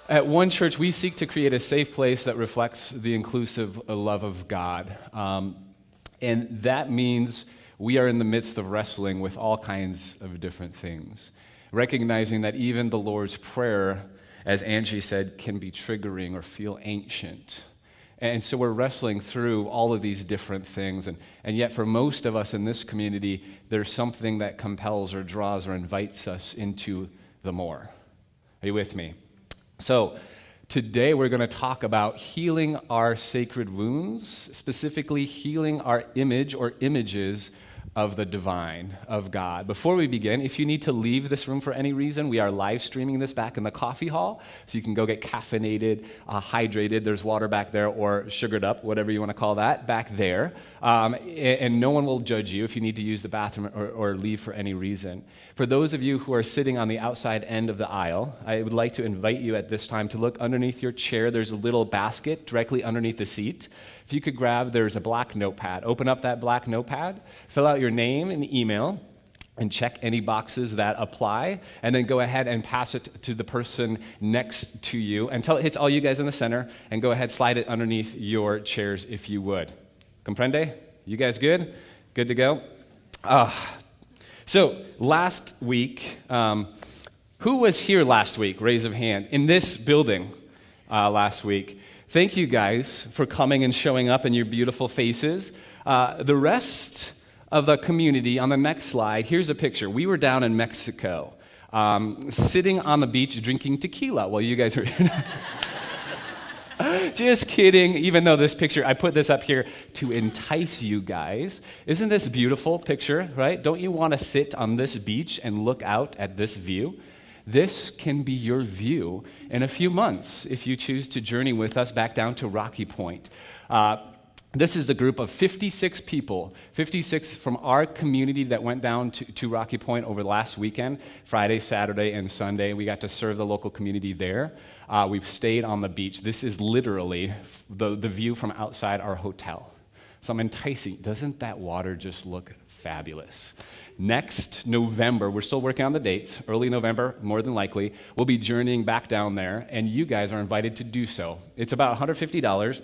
At One Church, we seek to create a safe place that reflects the inclusive love of God. And that means we are in the midst of wrestling with all kinds of different things, recognizing that even the Lord's Prayer, as Angie said, can be triggering or feel ancient. And so we're wrestling through all of these different things. And yet for most of us in this community, there's something that compels or draws or invites us into the more. Are you with me? So today we're going to talk about healing our sacred wounds, specifically healing our image or images of the divine, of God. Before we begin, if you need to leave this room for any reason, we are live streaming this back in the coffee hall, so you can go get caffeinated, hydrated. There's water back there, or sugared up, whatever you want to call that, back there. And no one will judge you if you need to use the bathroom or leave for any reason. For those of you who are sitting on the outside end of the aisle, I would like to invite you at this time to look underneath your chair. There's a little basket directly underneath the seat. If you could grab, there's a black notepad. Open up that black notepad, fill out your name and email, and check any boxes that apply, and then go ahead and pass it to the person next to you until it hits all you guys in the center, and go ahead, slide it underneath your chairs if you would. Comprende? You guys good? Good to go? So last week, who was here last week? Raise of hand. In this building last week. Thank you guys for coming and showing up in your beautiful faces. The rest of the community, on the next slide, here's a picture. We were down in Mexico, sitting on the beach drinking tequila while you guys were here. Just kidding, even though this picture, I put this up here to entice you guys. Isn't this a beautiful picture, right? Don't you want to sit on this beach and look out at this view? This can be your view in a few months if you choose to journey with us back down to Rocky Point. This is the group of 56 people, 56 from our community that went down to Rocky Point over the last weekend, Friday, Saturday, and Sunday. We got to serve the local community there. We've stayed on the beach. This is literally the view from outside our hotel. So I'm enticing. Doesn't that water just look fabulous? Next November, we're still working on the dates, early November, more than likely, we'll be journeying back down there, and you guys are invited to do so. It's about $150,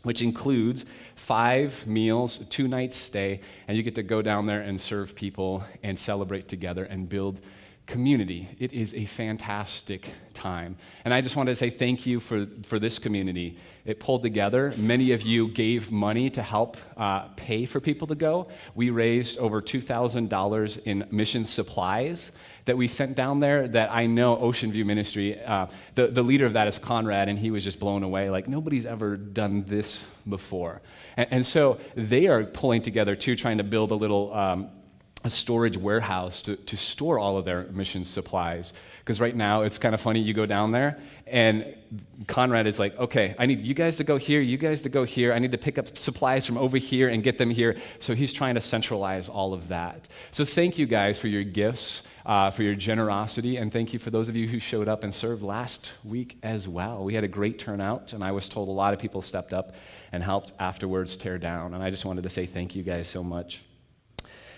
which includes 5 meals, 2 nights stay, and you get to go down there and serve people and celebrate together and build community. It is a fantastic time. And I just wanted to say thank you for this community. It pulled together. Many of you gave money to help pay for people to go. We raised over $2,000 in mission supplies that we sent down there that I know Ocean View Ministry, the leader of that is Conrad, and he was just blown away. Like, nobody's ever done this before. And so they are pulling together, too, trying to build a little a storage warehouse to store all of their mission supplies. Because right now, it's kind of funny, you go down there, and Conrad is like, okay, I need you guys to go here, you guys to go here, I need to pick up supplies from over here and get them here. So he's trying to centralize all of that. So thank you guys for your gifts, for your generosity, and thank you for those of you who showed up and served last week as well. We had a great turnout, and I was told a lot of people stepped up and helped afterwards tear down, and I just wanted to say thank you guys so much.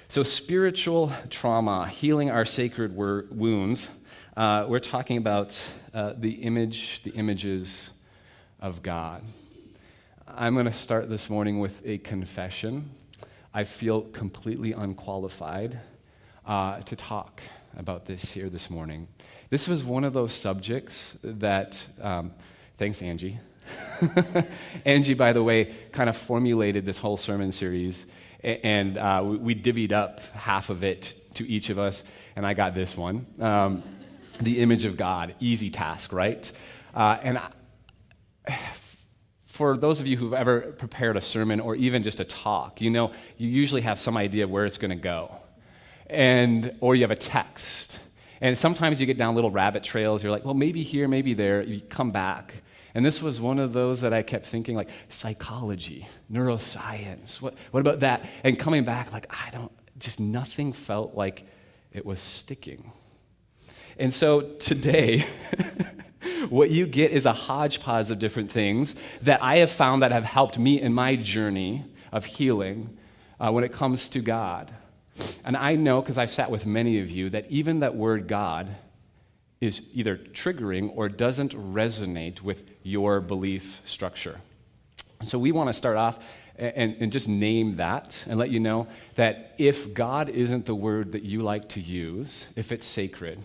So spiritual trauma, healing our sacred wounds. We're talking about the images of God. I'm going to start this morning with a confession. I feel completely unqualified to talk about this here this morning. This was one of those subjects that, thanks Angie. Angie, by the way, kind of formulated this whole sermon series. And we divvied up half of it to each of us, and I got this one. The image of God, easy task, right? For those of you who've ever prepared a sermon or even just a talk, you know, you usually have some idea of where it's going to go, or you have a text. And sometimes you get down little rabbit trails. You're like, well, maybe here, maybe there. You come back. And this was one of those that I kept thinking, like, psychology, neuroscience, what about that? And coming back, like, just nothing felt like it was sticking. And so today, what you get is a hodgepodge of different things that I have found that have helped me in my journey of healing when it comes to God. And I know, because I've sat with many of you, that even that word God is either triggering or doesn't resonate with your belief structure. So we want to start off and just name that and let you know that if God isn't the word that you like to use, if it's sacred,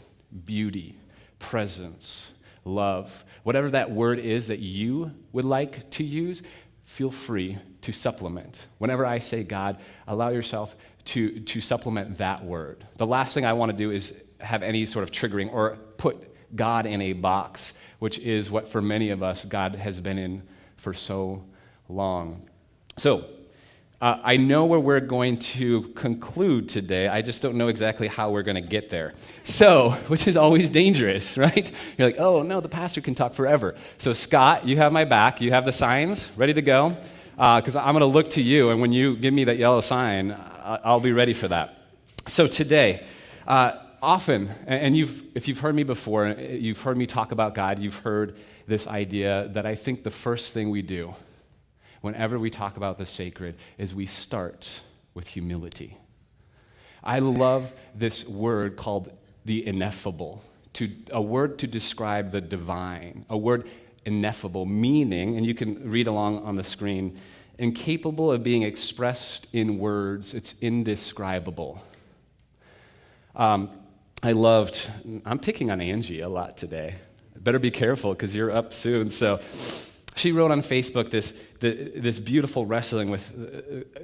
beauty, presence, love, whatever that word is that you would like to use, feel free to supplement. Whenever I say God, allow yourself to supplement that word. The last thing I want to do is have any sort of triggering or put God in a box, which is what for many of us God has been in for so long. So, I know where we're going to conclude today. I just don't know exactly how we're going to get there. So, which is always dangerous, right? You're like, oh, no, the pastor can talk forever. So, Scott, you have my back. You have the signs ready to go? Because I'm going to look to you, and when you give me that yellow sign, I'll be ready for that. So today, often, and if you've heard me before, you've heard me talk about God, you've heard this idea that I think the first thing we do whenever we talk about the sacred is we start with humility. I love this word called the ineffable, a word to describe the divine, a word ineffable, meaning, and you can read along on the screen, incapable of being expressed in words, it's indescribable. I'm picking on Angie a lot today. Better be careful because you're up soon. So she wrote on Facebook this beautiful wrestling with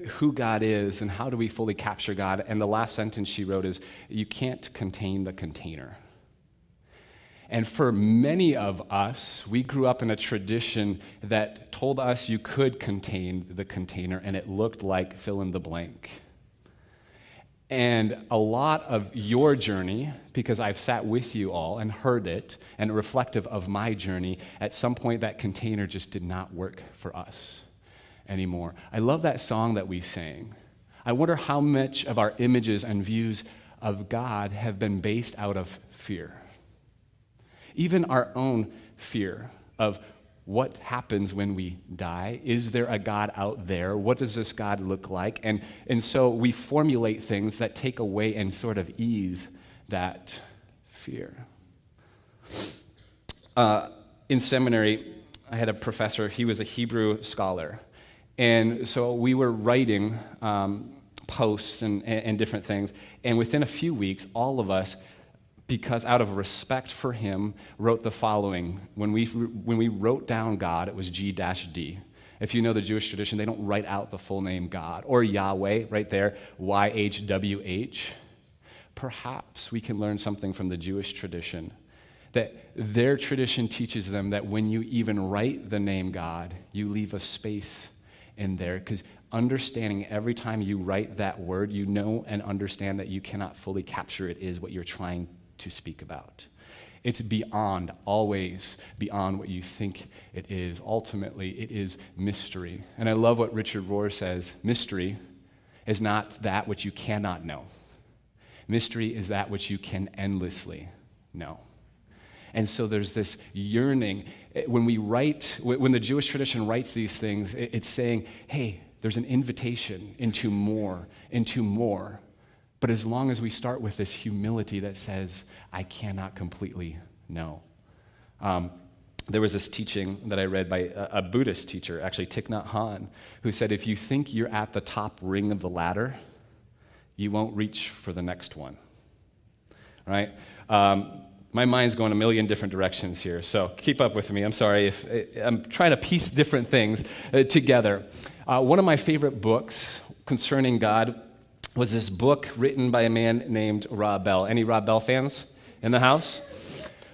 who God is and how do we fully capture God. And the last sentence she wrote is, you can't contain the container. And for many of us, we grew up in a tradition that told us you could contain the container, and it looked like fill in the blank. And a lot of your journey, because I've sat with you all and heard it, and reflective of my journey, at some point that container just did not work for us anymore. I love that song that we sang. I wonder how much of our images and views of God have been based out of fear. Even our own fear of what happens when we die. Is there a God out there? What does this God look like? And so we formulate things that take away and sort of ease that fear. In seminary, I had a professor. He was a Hebrew scholar. And so we were writing posts and different things. And within a few weeks, all of us, because out of respect for him, wrote the following. When we wrote down God, it was G-D. If you know the Jewish tradition, they don't write out the full name God. Or Yahweh, right there, YHWH. Perhaps we can learn something from the Jewish tradition, that their tradition teaches them that when you even write the name God, you leave a space in there, because understanding every time you write that word, you know and understand that you cannot fully capture it is what you're trying to speak about. It's beyond, always beyond what you think it is. Ultimately, it is mystery. And I love what Richard Rohr says, mystery is not that which you cannot know. Mystery is that which you can endlessly know. And so there's this yearning. When the Jewish tradition writes these things, it's saying, hey, there's an invitation into more. But as long as we start with this humility that says, I cannot completely know. There was this teaching that I read by a Buddhist teacher, actually Thich Nhat Hanh, who said, if you think you're at the top ring of the ladder, you won't reach for the next one, right? My mind's going a million different directions here, so keep up with me. I'm sorry if I'm trying to piece different things together. One of my favorite books concerning God was this book written by a man named Rob Bell. Any Rob Bell fans in the house?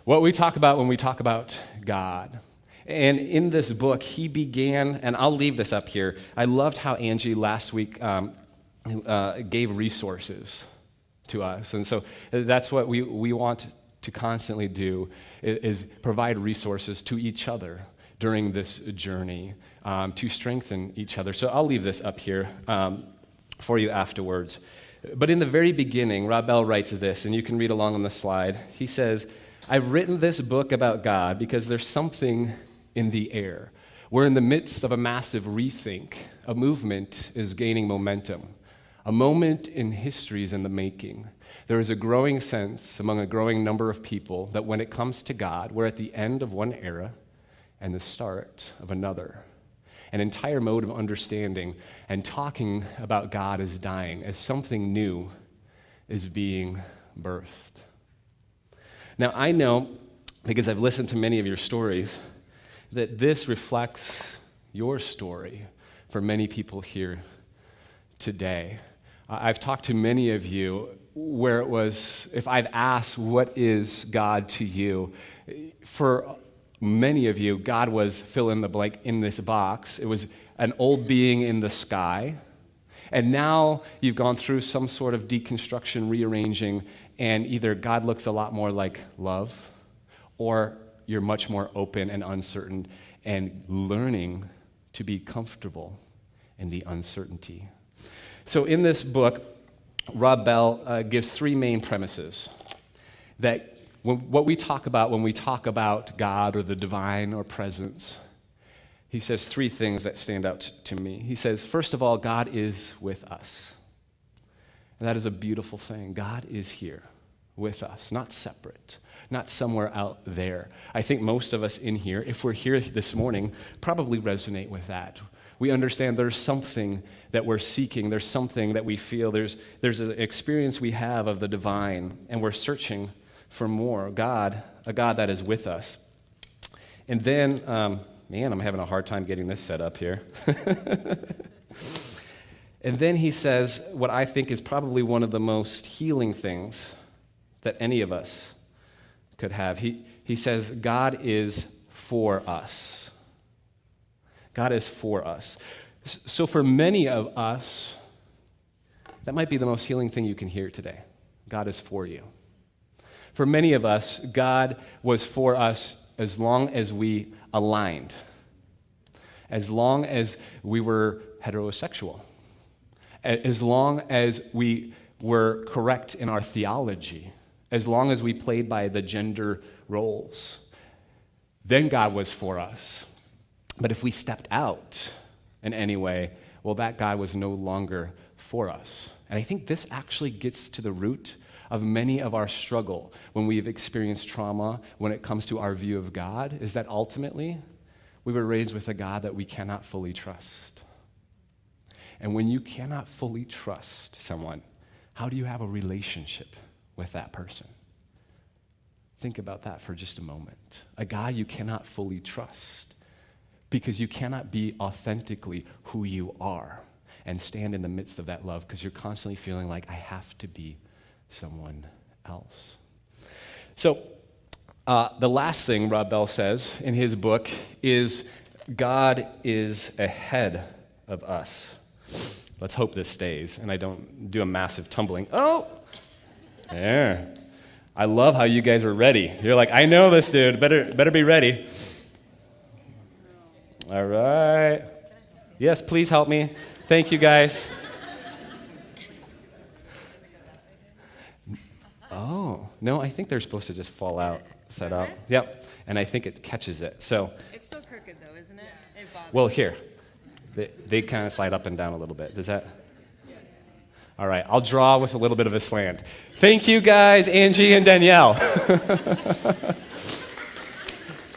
What we talk about when we talk about God. And in this book, he began, and I'll leave this up here. I loved how Angie last week gave resources to us. And so that's what we want to constantly do, is provide resources to each other during this journey to strengthen each other. So I'll leave this up here for you afterwards. But in the very beginning, Rob Bell writes this, and you can read along on the slide. He says, I've written this book about God because there's something in the air. We're in the midst of a massive rethink. A movement is gaining momentum. A moment in history is in the making. There is a growing sense among a growing number of people that when it comes to God, we're at the end of one era and the start of another. An entire mode of understanding and talking about God is dying as something new is being birthed. Now, I know, because I've listened to many of your stories, that this reflects your story for many people here today. I've talked to many of you where it was, if I've asked, what is God to you? For many of you, God was fill in the blank in this box. It was an old being in the sky. And now you've gone through some sort of deconstruction, rearranging, and either God looks a lot more like love, or you're much more open and uncertain and learning to be comfortable in the uncertainty. So in this book, Rob Bell gives three main premises that what we talk about when we talk about God or the divine or presence. He says three things that stand out to me. He says, first of all, God is with us. And that is a beautiful thing. God is here with us, not separate, not somewhere out there. I think most of us in here, if we're here this morning, probably resonate with that. We understand there's something that we're seeking. There's something that we feel. There's an experience we have of the divine, and we're searching for more. God, a God that is with us. And then, man, I'm having a hard time getting this set up here. And then he says what I think is probably one of the most healing things that any of us could have. He says, God is for us. God is for us. So for many of us, that might be the most healing thing you can hear today. God is for you. For many of us, God was for us as long as we aligned, as long as we were heterosexual, as long as we were correct in our theology, as long as we played by the gender roles. Then God was for us. But if we stepped out in any way, well, that God was no longer for us. And I think this actually gets to the root of many of our struggle when we've experienced trauma when it comes to our view of God, is that ultimately we were raised with a God that we cannot fully trust. And when you cannot fully trust someone, how do you have a relationship with that person? Think about that for just a moment. A God you cannot fully trust. Because you cannot be authentically who you are and stand in the midst of that love because you're constantly feeling like, I have to be someone else. So the last thing Rob Bell says in his book is God is ahead of us. Let's hope this stays and I don't do a massive tumbling. Oh! There. I love how you guys were ready. You're like, I know this, dude. Better be ready. All right. Yes, please help me. Thank you, guys. Oh, no, I think they're supposed to just fall out, set out. Yep, and I think it catches it. So it's still crooked, though, isn't it? Well, here. They kind of slide up and down a little bit. Does that? Yes. All right, I'll draw with a little bit of a slant. Thank you, guys, Angie and Danielle.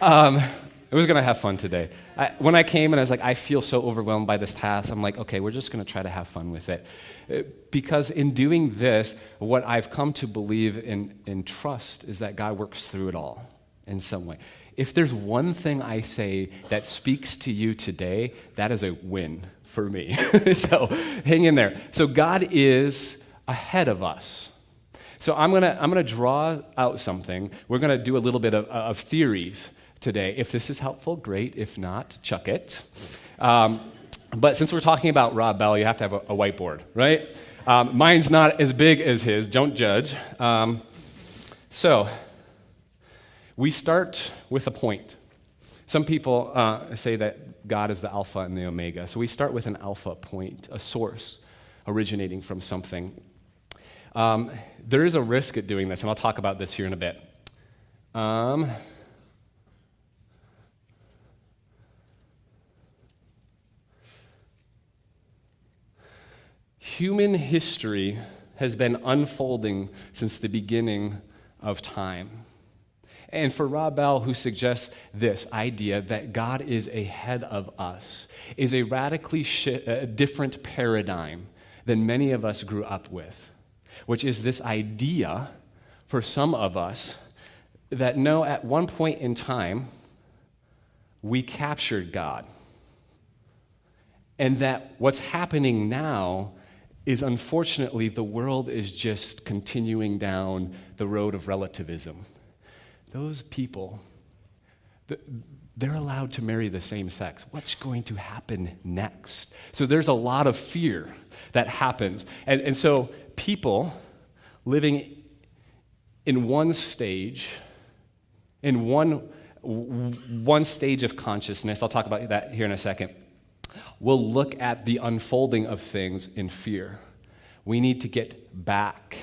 I was going to have fun today. When I came and I was like, I feel so overwhelmed by this task, I'm like, okay, we're just going to try to have fun with it. Because in doing this, what I've come to believe in trust is that God works through it all in some way. If there's one thing I say that speaks to you today, that is a win for me. So hang in there. So God is ahead of us. So I'm gonna draw out something. We're going to do a little bit of theories today. If this is helpful, great. If not, chuck it. But since we're talking about Rob Bell, you have to have a whiteboard, right? Mine's not as big as his. Don't judge. So we start with a point. Some people say that God is the Alpha and the Omega. So we start with an alpha point, a source originating from something. There is a risk at doing this, and I'll talk about this here in a bit. Human history has been unfolding since the beginning of time. And for Rob Bell, who suggests this idea that God is ahead of us, is a radically different paradigm than many of us grew up with, which is this idea for some of us that no, at one point in time, we captured God. And that what's happening now is, unfortunately, the world is just continuing down the road of relativism. Those people, they're allowed to marry the same sex. What's going to happen next? So there's a lot of fear that happens. And so people living in one stage, in one stage of consciousness, I'll talk about that here in a second, will look at the unfolding of things in fear. We need to get back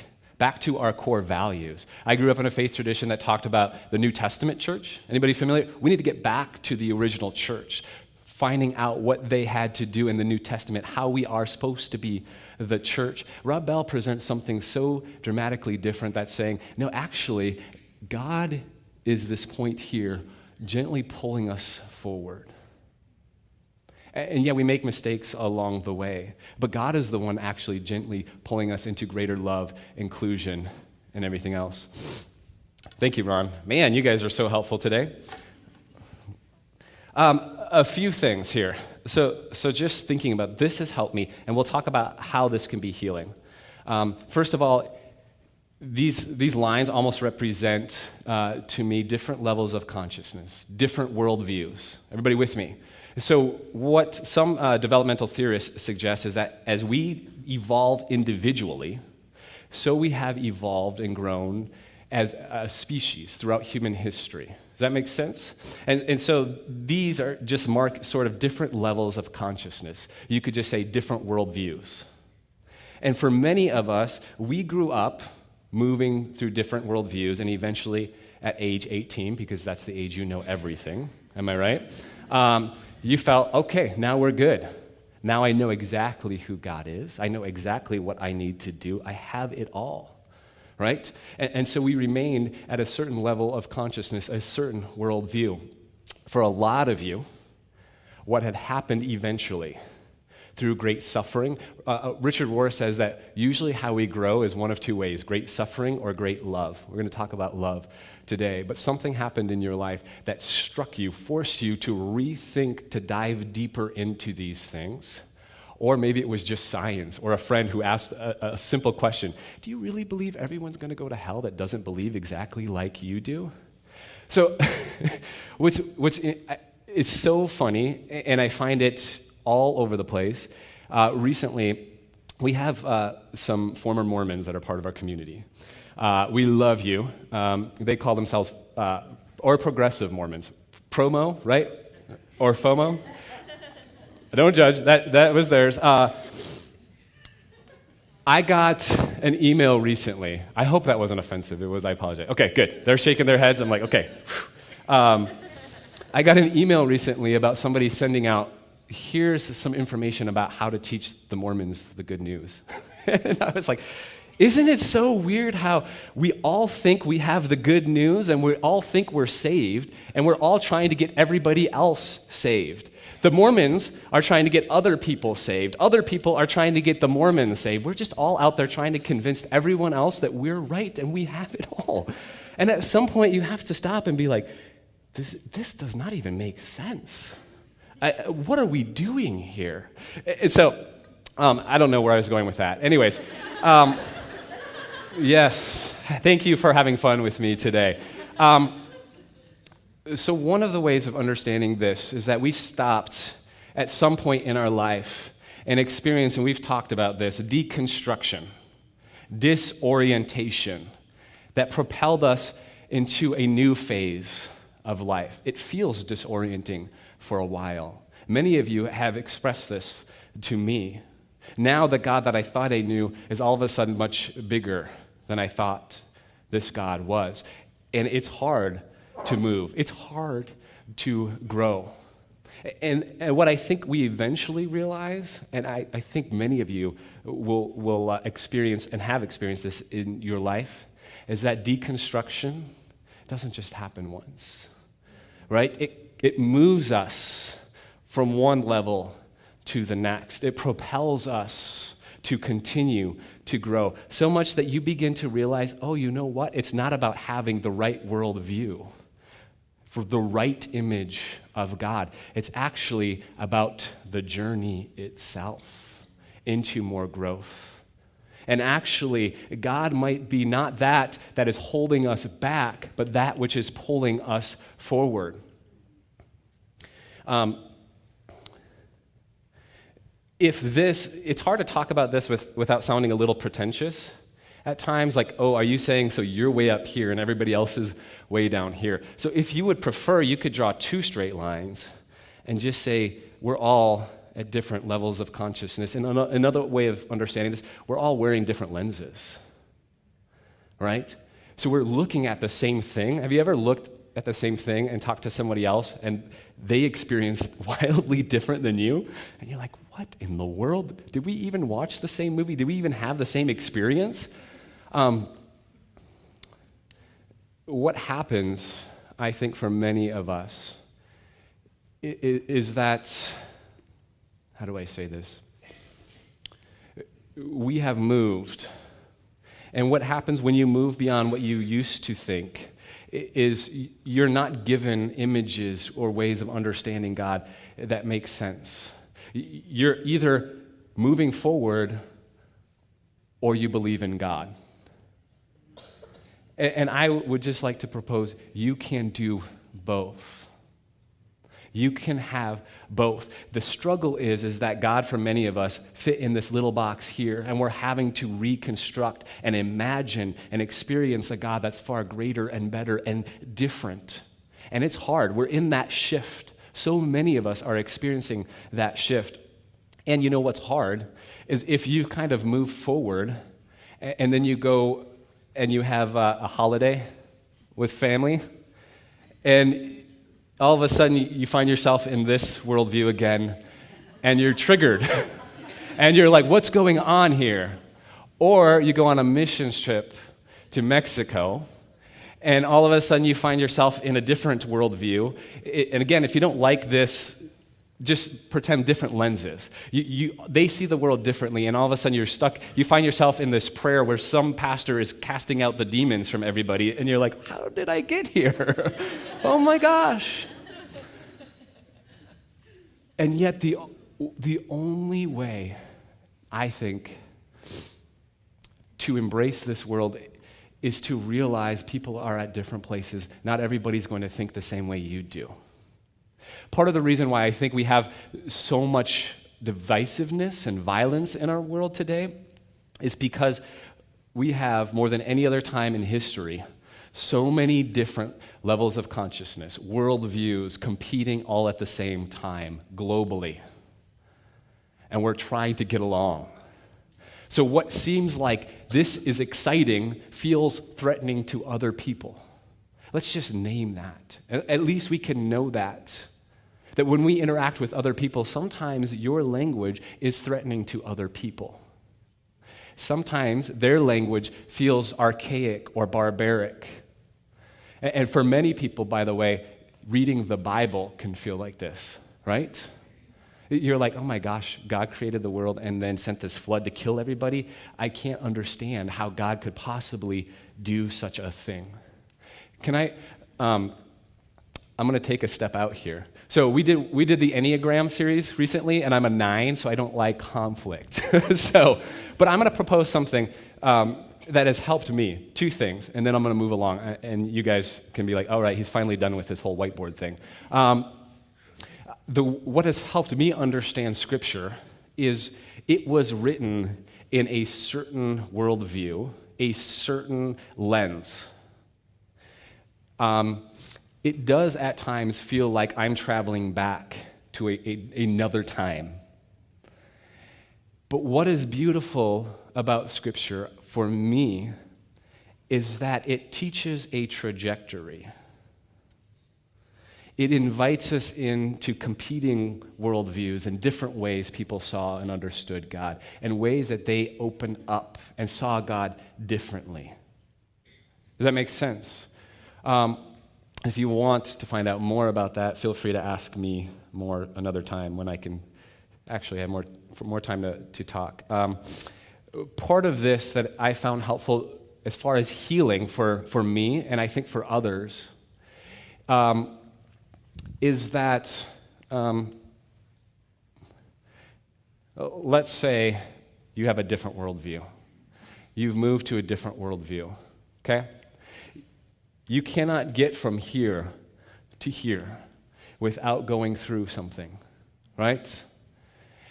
to our core values. I grew up in a faith tradition that talked about the New Testament church. Anybody familiar? We need to get back to the original church, finding out what they had to do in the New Testament, how we are supposed to be the church. Rob Bell presents something so dramatically different that's saying, no, actually, God is this point here, gently pulling us forward. And yeah, we make mistakes along the way, but God is the one actually gently pulling us into greater love, inclusion, and everything else. Thank you, Ron. Man, you guys are so helpful today. A few things here. So just thinking about this has helped me, and we'll talk about how this can be healing. First of all, these lines almost represent, to me, different levels of consciousness, different worldviews. Everybody with me? So what some developmental theorists suggest is that as we evolve individually, so we have evolved and grown as a species throughout human history. Does that make sense? And so these are just mark sort of different levels of consciousness. You could just say different worldviews. And for many of us, we grew up moving through different worldviews, and eventually at age 18, because that's the age you know everything, am I right? You felt, okay, now we're good. Now I know exactly who God is. I know exactly what I need to do. I have it all, right? And so we remained at a certain level of consciousness, a certain worldview. For a lot of you, what had happened eventually through great suffering, Richard Rohr says that usually how we grow is one of two ways, great suffering or great love. We're going to talk about love today, but something happened in your life that struck you, forced you to rethink, to dive deeper into these things. Or maybe it was just science, or a friend who asked a simple question, do you really believe everyone's going to go to hell that doesn't believe exactly like you do? So it's so funny, and I find it all over the place. Recently, we have some former Mormons that are part of our community. We love you. They call themselves, or progressive Mormons. Promo, right? Or FOMO? Don't judge. That was theirs. I got an email recently. I hope that wasn't offensive. It was, I apologize. Okay, good. They're shaking their heads. I'm like, okay. I got an email recently about somebody sending out, here's some information about how to teach the Mormons the good news. And I was like, isn't it so weird how we all think we have the good news and we all think we're saved and we're all trying to get everybody else saved? The Mormons are trying to get other people saved. Other people are trying to get the Mormons saved. We're just all out there trying to convince everyone else that we're right and we have it all. And at some point you have to stop and be like, this does not even make sense. What are we doing here? And so, I don't know where I was going with that. Anyways, yes, thank you for having fun with me today. So one of the ways of understanding this is that we stopped at some point in our life and experienced, and we've talked about this, deconstruction, disorientation that propelled us into a new phase of life. It feels disorienting for a while. Many of you have expressed this to me. Now the God that I thought I knew is all of a sudden much bigger than I thought this God was. And it's hard to move. It's hard to grow. And what I think we eventually realize, and I think many of you will experience and have experienced this in your life, is that deconstruction doesn't just happen once, right? It moves us from one level to the next. It propels us to continue to grow, so much that you begin to realize, oh, you know what? It's not about having the right worldview, for the right image of God. It's actually about the journey itself into more growth. And actually, God might be not that is holding us back, but that which is pulling us forward. It's hard to talk about this without sounding a little pretentious at times, like, oh, are you saying so you're way up here and everybody else is way down here? So if you would prefer, you could draw two straight lines and just say we're all at different levels of consciousness. And another way of understanding this, we're all wearing different lenses, right? So we're looking at the same thing. Have you ever looked at the same thing and talked to somebody else and they experienced wildly different than you? And you're like, what in the world? Did we even watch the same movie? Did we even have the same experience? What happens, I think, for many of us is that, how do I say this? We have moved. And what happens when you move beyond what you used to think is you're not given images or ways of understanding God that make sense. You're either moving forward or you believe in God. And I would just like to propose you can do both. You can have both. The struggle is that God, for many of us, fit in this little box here, and we're having to reconstruct and imagine and experience a God that's far greater and better and different. And it's hard. We're in that shift. So many of us are experiencing that shift. And you know what's hard is if you kind of move forward and then you go and you have a holiday with family, and all of a sudden you find yourself in this worldview again, and you're triggered. And you're like, what's going on here? Or you go on a missions trip to Mexico, and all of a sudden you find yourself in a different worldview. And again, if you don't like this, just pretend different lenses. They see the world differently, and all of a sudden you're stuck. You find yourself in this prayer where some pastor is casting out the demons from everybody, and you're like, how did I get here? Oh my gosh. And yet the only way, I think, to embrace this world is to realize people are at different places. Not everybody's going to think the same way you do. Part of the reason why I think we have so much divisiveness and violence in our world today is because we have, more than any other time in history, so many different levels of consciousness, worldviews competing all at the same time, globally. And we're trying to get along. So what seems like this is exciting feels threatening to other people. Let's just name that. At least we can know that. That when we interact with other people, sometimes your language is threatening to other people. Sometimes their language feels archaic or barbaric. And for many people, by the way, reading the Bible can feel like this, right? You're like, oh my gosh, God created the world and then sent this flood to kill everybody. I can't understand how God could possibly do such a thing. I'm going to take a step out here. So we did the Enneagram series recently, and I'm a 9, so I don't like conflict. But I'm going to propose something that has helped me. 2 things, and then I'm going to move along, and you guys can be like, all right, he's finally done with his whole whiteboard thing. What has helped me understand Scripture is it was written in a certain worldview, a certain lens. It does at times feel like I'm traveling back to another time. But what is beautiful about Scripture for me is that it teaches a trajectory. It invites us into competing worldviews and different ways people saw and understood God, and ways that they opened up and saw God differently. Does that make sense? If you want to find out more about that, feel free to ask me more another time when I can actually have more time to talk. Part of this that I found helpful as far as healing for me, and I think for others, is that, let's say you have a different worldview. You've moved to a different worldview, okay? You cannot get from here to here without going through something, right?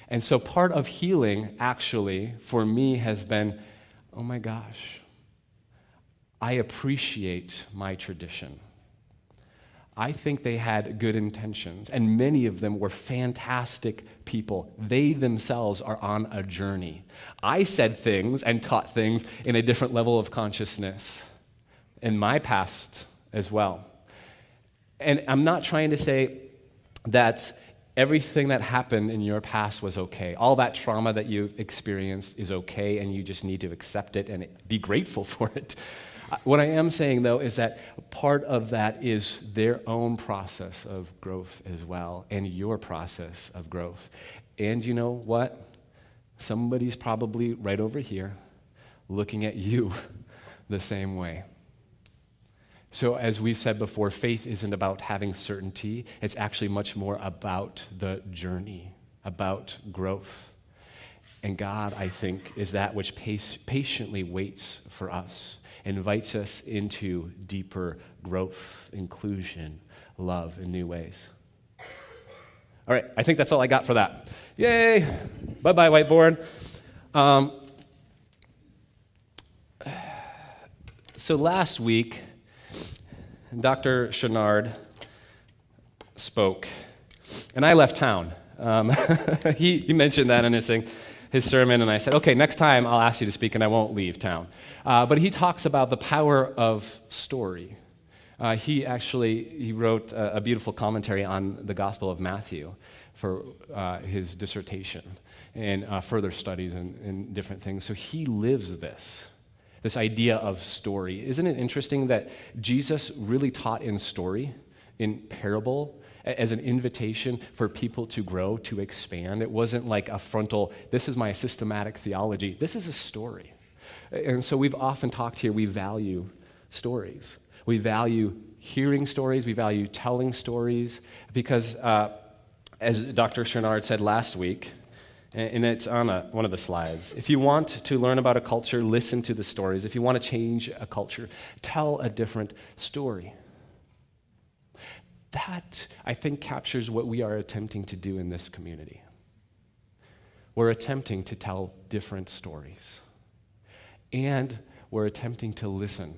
And so part of healing, actually, for me has been, oh my gosh, I appreciate my tradition. I think they had good intentions, and many of them were fantastic people. They themselves are on a journey. I said things and taught things in a different level of consciousness in my past as well. And I'm not trying to say that everything that happened in your past was okay. All that trauma that you've experienced is okay, and you just need to accept it and be grateful for it. What I am saying, though, is that part of that is their own process of growth as well, and your process of growth. And you know what? Somebody's probably right over here looking at you the same way. So as we've said before, faith isn't about having certainty. It's actually much more about the journey, about growth. And God, I think, is that which patiently waits for us, invites us into deeper growth, inclusion, love in new ways. All right, I think that's all I got for that. Yay! Bye-bye, whiteboard. So last week, Dr. Chandler spoke, and I left town. He mentioned that in his sermon, and I said, okay, next time I'll ask you to speak, and I won't leave town. But he talks about the power of story. He wrote a beautiful commentary on the Gospel of Matthew for his dissertation and further studies and different things. So he lives this idea of story. Isn't it interesting that Jesus really taught in story, in parable, as an invitation for people to grow, to expand? It wasn't like a frontal, this is my systematic theology. This is a story. And so we've often talked here, we value stories. We value hearing stories. We value telling stories because, as Dr. Chernard said last week, and it's on one of the slides, if you want to learn about a culture, listen to the stories. If you want to change a culture, tell a different story. That, I think, captures what we are attempting to do in this community. We're attempting to tell different stories. And we're attempting to listen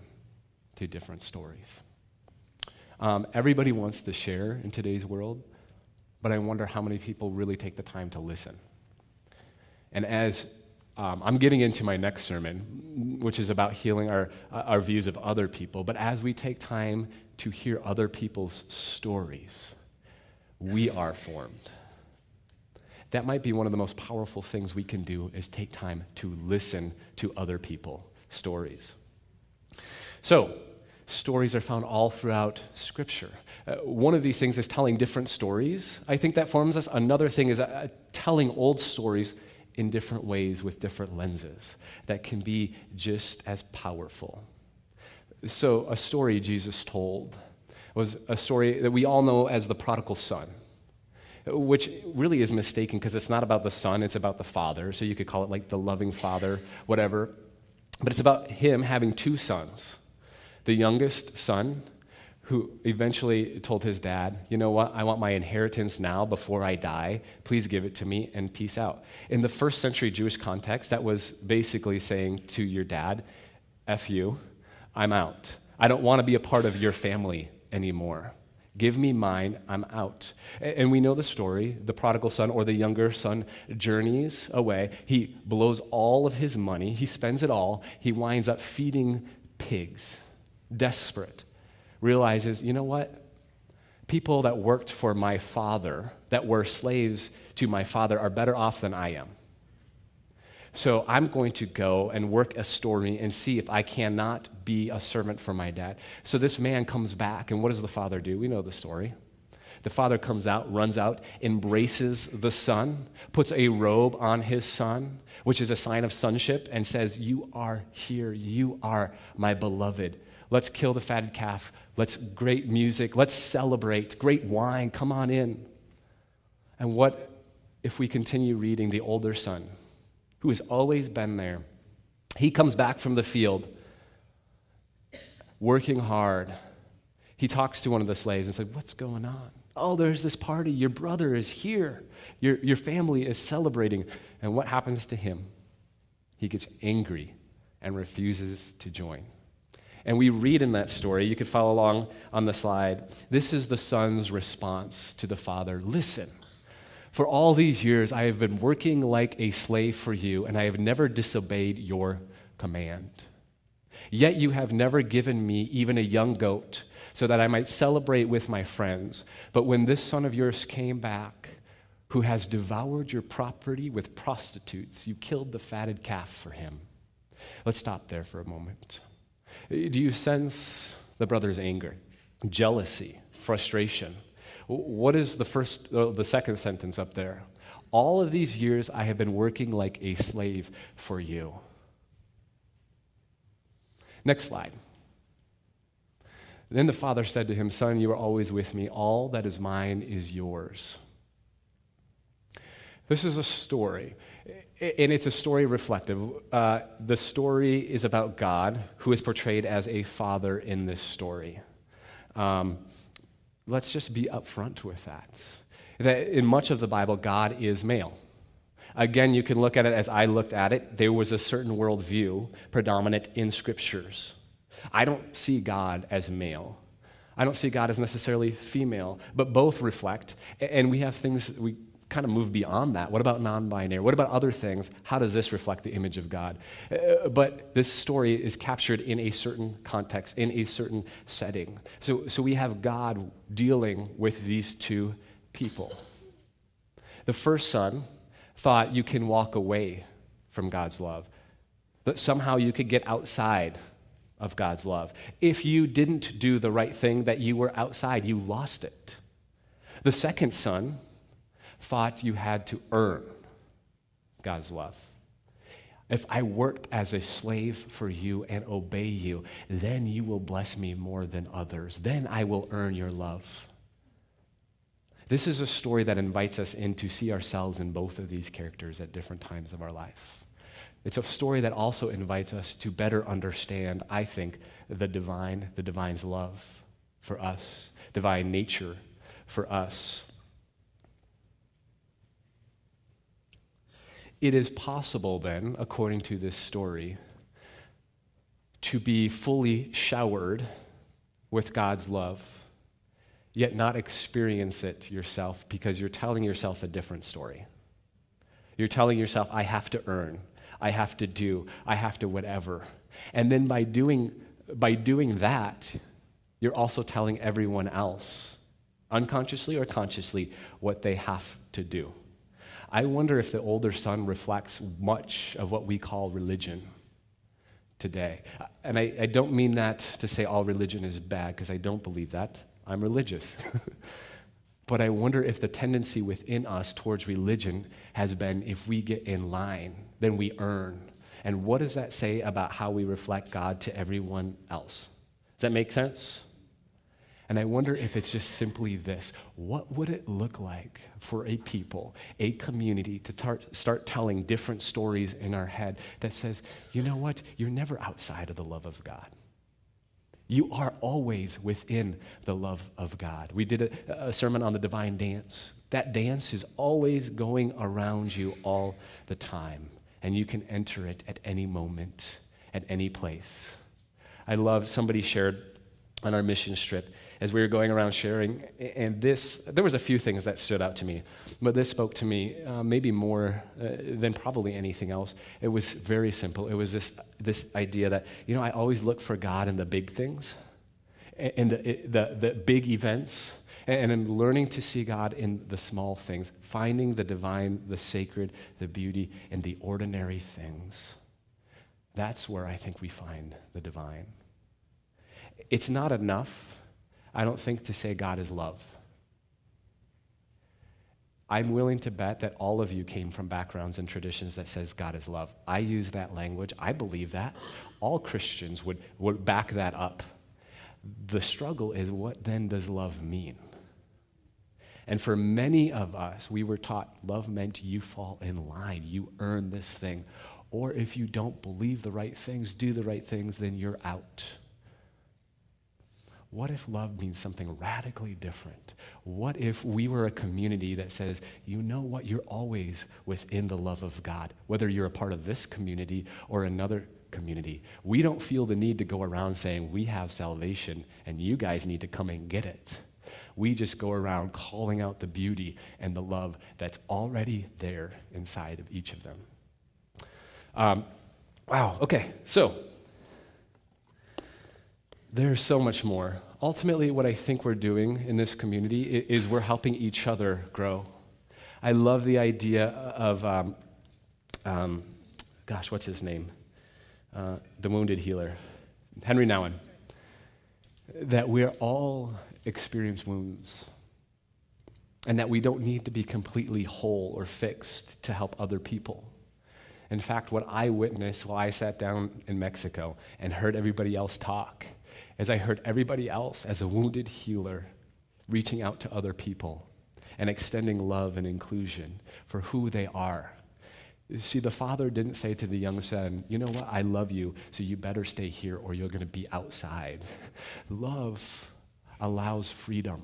to different stories. Everybody wants to share in today's world, but I wonder how many people really take the time to listen. And as I'm getting into my next sermon, which is about healing our views of other people, but as we take time to hear other people's stories, we are formed. That might be one of the most powerful things we can do, is take time to listen to other people's stories. So, stories are found all throughout Scripture. One of these things is telling different stories. I think that forms us. Another thing is telling old stories in different ways with different lenses that can be just as powerful. So a story Jesus told was a story that we all know as the Prodigal Son, which really is mistaken because it's not about the son, it's about the father. So you could call it like the loving father, whatever. But it's about him having two sons. The youngest son, who eventually told his dad, you know what, I want my inheritance now before I die. Please give it to me and peace out. In the first century Jewish context, that was basically saying to your dad, F you, I'm out. I don't want to be a part of your family anymore. Give me mine, I'm out. And we know the story. The prodigal son, or the younger son, journeys away. He blows all of his money. He spends it all. He winds up feeding pigs, desperate. Realizes, you know what? People that worked for my father, that were slaves to my father, are better off than I am. So I'm going to go and work a story and see if I cannot be a servant for my dad. So this man comes back, and what does the father do? We know the story. The father comes out, runs out, embraces the son, puts a robe on his son, which is a sign of sonship, and says, "You are here. You are my beloved. Let's kill the fatted calf. Let's great music. Let's celebrate. Great wine. Come on in." And what if we continue reading the older son, who has always been there? He comes back from the field, working hard. He talks to one of the slaves and says, "What's going on?" "Oh, there's this party. Your brother is here. Your family is celebrating." And what happens to him? He gets angry and refuses to join. And we read in that story, you could follow along on the slide, this is the son's response to the father. "Listen, for all these years I have been working like a slave for you, and I have never disobeyed your command. Yet you have never given me even a young goat so that I might celebrate with my friends. But when this son of yours came back, who has devoured your property with prostitutes, you killed the fatted calf for him." Let's stop there for a moment. Do you sense the brother's anger, jealousy, frustration? What is the second sentence up there? "All of these years I have been working like a slave for you." Next slide. "Then the father said to him, 'Son, you are always with me. All that is mine is yours.'" This is a story, and it's a story reflective. The story is about God, who is portrayed as a father in this story. Let's just be upfront with that. That in much of the Bible, God is male. Again, you can look at it as I looked at it. There was a certain worldview predominant in scriptures. I don't see God as male. I don't see God as necessarily female, but both reflect. And we have things, we kind of move beyond that. What about non-binary? What about other things? How does this reflect the image of God? But this story is captured in a certain context, in a certain setting. So we have God dealing with these two people. The first son thought you can walk away from God's love, that somehow you could get outside of God's love. If you didn't do the right thing, that you were outside, you lost it. The second son thought you had to earn God's love. If I worked as a slave for you and obey you, then you will bless me more than others. Then I will earn your love. This is a story that invites us in to see ourselves in both of these characters at different times of our life. It's a story that also invites us to better understand, I think, the divine's love for us, divine nature for us. It is possible then, according to this story, to be fully showered with God's love, yet not experience it yourself because you're telling yourself a different story. You're telling yourself, I have to earn, I have to do, I have to whatever. And then by doing that, you're also telling everyone else, unconsciously or consciously, what they have to do. I wonder if the older son reflects much of what we call religion today. And I don't mean that to say all religion is bad, because I don't believe that. I'm religious. But I wonder if the tendency within us towards religion has been, if we get in line, then we earn. And what does that say about how we reflect God to everyone else? Does that make sense? And I wonder if it's just simply this. What would it look like for a people, a community, to start telling different stories in our head that says, you know what? You're never outside of the love of God. You are always within the love of God. We did a sermon on the divine dance. That dance is always going around you all the time, and you can enter it at any moment, at any place. I love, somebody shared on our mission trip as we were going around sharing, and there was a few things that stood out to me, but this spoke to me maybe more than probably anything else. It was very simple. It was this idea that, I always look for God in the big things, and the big events, and I'm learning to see God in the small things, finding the divine, the sacred, the beauty, and the ordinary things. That's where I think we find the divine. It's not enough, I don't think, to say God is love. I'm willing to bet that all of you came from backgrounds and traditions that says God is love. I use that language. I believe that. All Christians would back that up. The struggle is, what then does love mean? And for many of us, we were taught love meant you fall in line, you earn this thing. Or if you don't believe the right things, do the right things, then you're out. What if love means something radically different? What if we were a community that says, you know what, you're always within the love of God, whether you're a part of this community or another community. We don't feel the need to go around saying we have salvation and you guys need to come and get it. We just go around calling out the beauty and the love that's already there inside of each of them. Wow, okay, so there's so much more. Ultimately, what I think we're doing in this community is we're helping each other grow. I love the idea of, what's his name? The wounded healer, Henry Nouwen, that we're all experience wounds and that we don't need to be completely whole or fixed to help other people. In fact, what I witnessed while I sat down in Mexico and heard everybody else talk is I heard everybody else as a wounded healer reaching out to other people and extending love and inclusion for who they are. You see, the father didn't say to the young son, you know what, I love you, so you better stay here or you're going to be outside. Love allows freedom.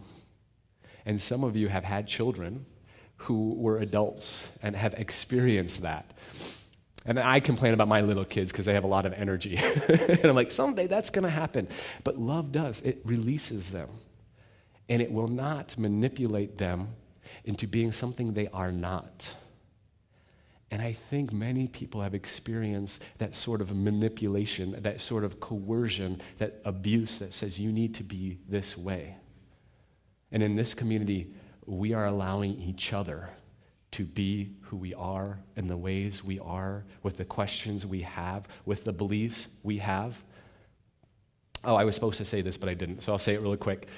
And some of you have had children who were adults and have experienced that. And I complain about my little kids because they have a lot of energy. And I'm like, someday that's going to happen. But love does. It releases them. And it will not manipulate them into being something they are not. And I think many people have experienced that sort of manipulation, that sort of coercion, that abuse that says you need to be this way. And in this community, we are allowing each other to be who we are in the ways we are, with the questions we have, with the beliefs we have. Oh, I was supposed to say this, but I didn't, so I'll say it really quick.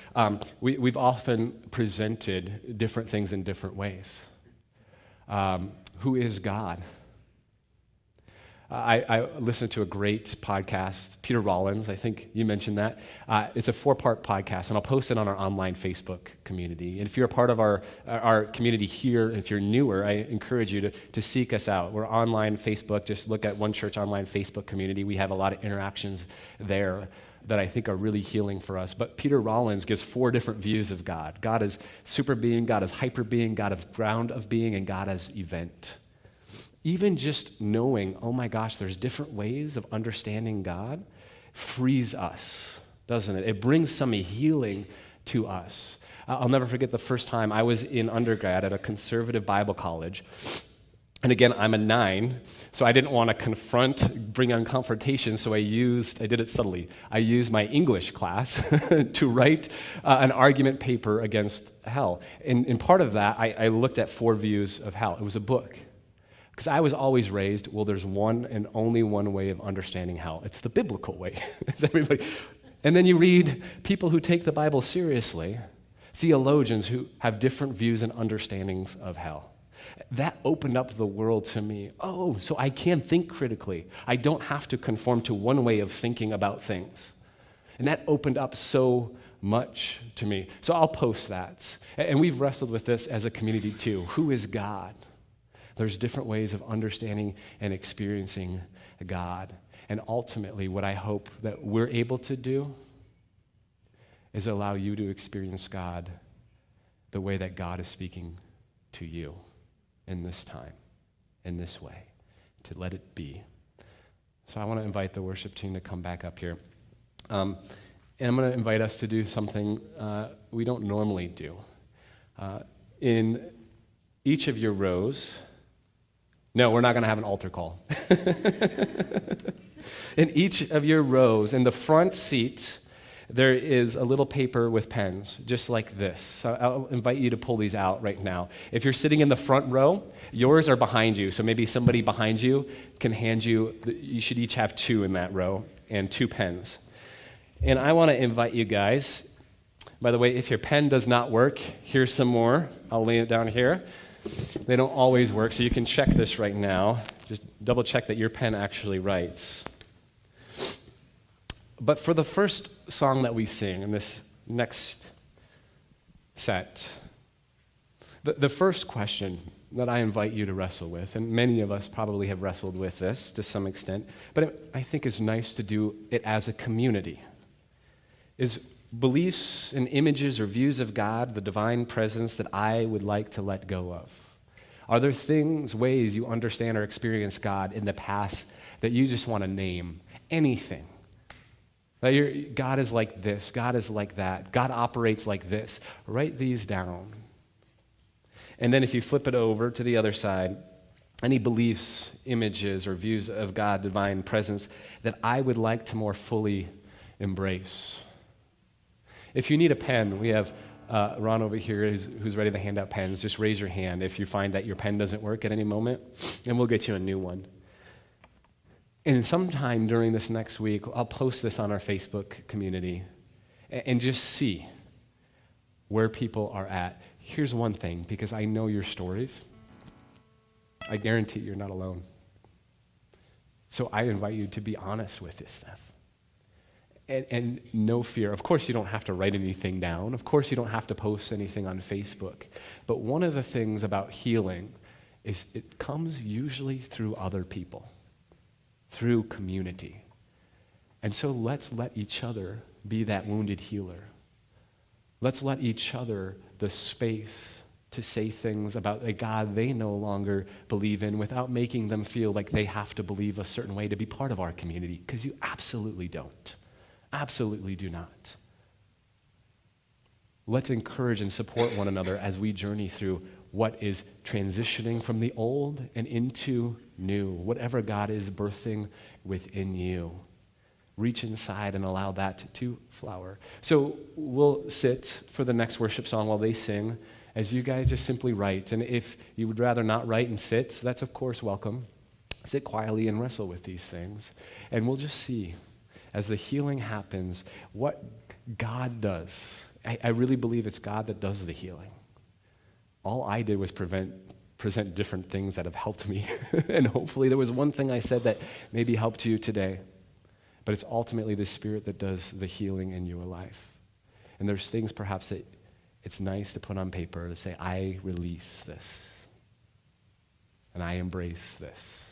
We've often presented different things in different ways. Who is God? I listened to a great podcast, Peter Rollins, I think you mentioned that. It's a 4-part podcast, and I'll post it on our online Facebook community. And if you're a part of our community here, if you're newer, I encourage you to seek us out. We're online Facebook. Just look at One Church Online Facebook community. We have a lot of interactions there that I think are really healing for us. But Peter Rollins gives 4 different views of God. God as super being, God as hyper being, God as ground of being, and God as event. Even just knowing, oh my gosh, there's different ways of understanding God frees us, doesn't it? It brings some healing to us. I'll never forget the first time I was in undergrad at a conservative Bible college. And again, I'm a 9, so I didn't want to bring on confrontation, so I did it subtly. I used my English class to write an argument paper against hell. And in part of that, I looked at 4 views of hell. It was a book. Because I was always raised, well, there's one and only one way of understanding hell. It's the biblical way. It's everybody. And then you read people who take the Bible seriously, theologians who have different views and understandings of hell. That opened up the world to me. Oh, so I can think critically. I don't have to conform to one way of thinking about things. And that opened up so much to me. So I'll post that. And we've wrestled with this as a community too. Who is God? There's different ways of understanding and experiencing God. And ultimately, what I hope that we're able to do is allow you to experience God the way that God is speaking to you in this time, in this way, to let it be. So I want to invite the worship team to come back up here. And I'm going to invite us to do something we don't normally do. In each of your rows, no, we're not going to have an altar call. In each of your rows, in the front seat, there is a little paper with pens, just like this. So I'll invite you to pull these out right now. If you're sitting in the front row, yours are behind you. So maybe somebody behind you can hand you, you should each have 2 in that row and 2 pens. And I want to invite you guys, by the way, if your pen does not work, here's some more. I'll lay it down here. They don't always work, so you can check this right now. Just double check that your pen actually writes. But for the first song that we sing in this next set, the first question that I invite you to wrestle with, and many of us probably have wrestled with this to some extent, but I think it's nice to do it as a community, is beliefs and images or views of God, the divine presence that I would like to let go of. Are there things, ways you understand or experience God in the past that you just want to name? Anything. That God is like this, God is like that, God operates like this. Write these down. And then if you flip it over to the other side, any beliefs, images, or views of God, divine presence, that I would like to more fully embrace. If you need a pen, we have Ron over here who's ready to hand out pens. Just raise your hand if you find that your pen doesn't work at any moment, and we'll get you a new one. And sometime during this next week, I'll post this on our Facebook community and just see where people are at. Here's one thing, because I know your stories. I guarantee you're not alone. So I invite you to be honest with this stuff. And no fear. Of course, you don't have to write anything down. Of course, you don't have to post anything on Facebook. But one of the things about healing is it comes usually through other people, through community. And so let's let each other be that wounded healer. Let's let each other the space to say things about a God they no longer believe in without making them feel like they have to believe a certain way to be part of our community, because you absolutely don't. Absolutely do not. Let's encourage and support one another as we journey through what is transitioning from the old and into new, whatever God is birthing within you. Reach inside and allow that to flower. So we'll sit for the next worship song while they sing, as you guys just simply write. And if you would rather not write and sit, that's of course welcome. Sit quietly and wrestle with these things. And we'll just see, as the healing happens, what God does. I really believe it's God that does the healing. All I did was present different things that have helped me. And hopefully there was one thing I said that maybe helped you today. But it's ultimately the Spirit that does the healing in your life. And there's things perhaps that it's nice to put on paper to say, I release this. And I embrace this.